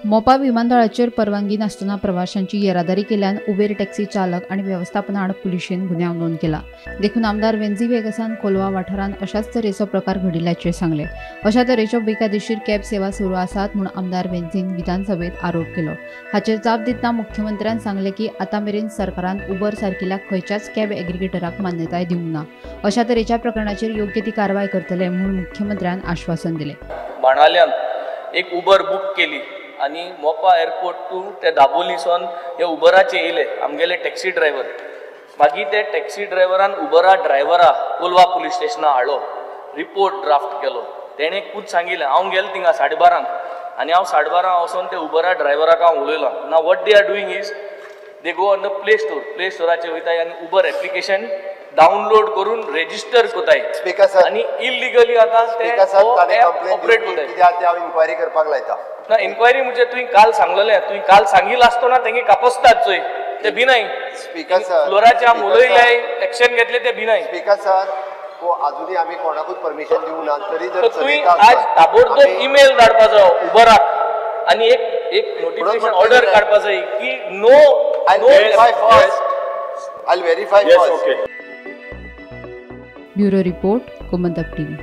मोपा विमानतळाचेर परवानगी नासतना प्रवाशांची येरादारी केल्यान उबेर टॅक्सी चालक आणि व्यवस्थापना आड पुलिशेन गुन्यांव नोंद केला। देखून आमदार वेंझी वेगसान कोलवा वाठारांत अशाच तरेचो प्रकार घडिल्ल्याचे सांगले। अशा तरेच्यो बेकायदेशीर कॅब सेवा सुरू आसात म्हूण आमदार वेंझीन विधानसभेत आरोप केलो। हाचेर जाप दितना मुख्यमंत्र्यान सांगले की आतां मेरेन सरकारान उबर सारकिल्या खंयच्याच कॅब एग्रिगेटराक मान्यताय दिवंक ना। अशा तरेच्या प्रकरणाचेर योग्य ती कारवाय करतले म्हूण मुख्यमंत्र्यान आश्वासन दिले। बाणाल्यान एक उबर बुक केली आणि मोपा एअरपोर्ट टू ते दाबोलीसून हे उबराचे येयले आमगेले टॅक्सी ड्रायव्हर। मागीर ते टॅक्सी ड्रायव्हरान उबरा ड्रायव्हरा कोलवा पुलीस स्टेशना हाडलो, रिपोर्ट ड्राफ्ट केलो। तेणे खूद सांगिल्लें हांव गेलो थिंगा 12:30 आनी हांव 12:30 वचून ते उबरा ड्रायव्हराक हांव उलयलो। Now what they are doing is they go on the play स्टोराचेर वयताय आनी उबर एप्लिकेशन डाउनलोड करून रेजिस्टर कोताय आनी इलिगली आतां ते ऑपरेट कोताय। कित्याक हांव इन्क्वायरी करपाक लायता ना इन्क्वायरी म्हणजे तुवें काल सांगलेलें, तुवें काल सांगिल्लो आसतना तेंगे कापसतात चोय ते भिनाय। स्पीकर सर फ्लोराचे आम उलयले एक्शन घेतले ते भिनाय। स्पीकर सर अजूनही आम्ही कोणाकूच परमिशन दिवंक ना तरी जर तुवें आज ताबडतोब ईमेल धाडपा जाय उबराक आनी एक नोटिफिकेशन ऑर्डर काडपा जाय की no I'll verify first. Bureau report, Gomantak TV.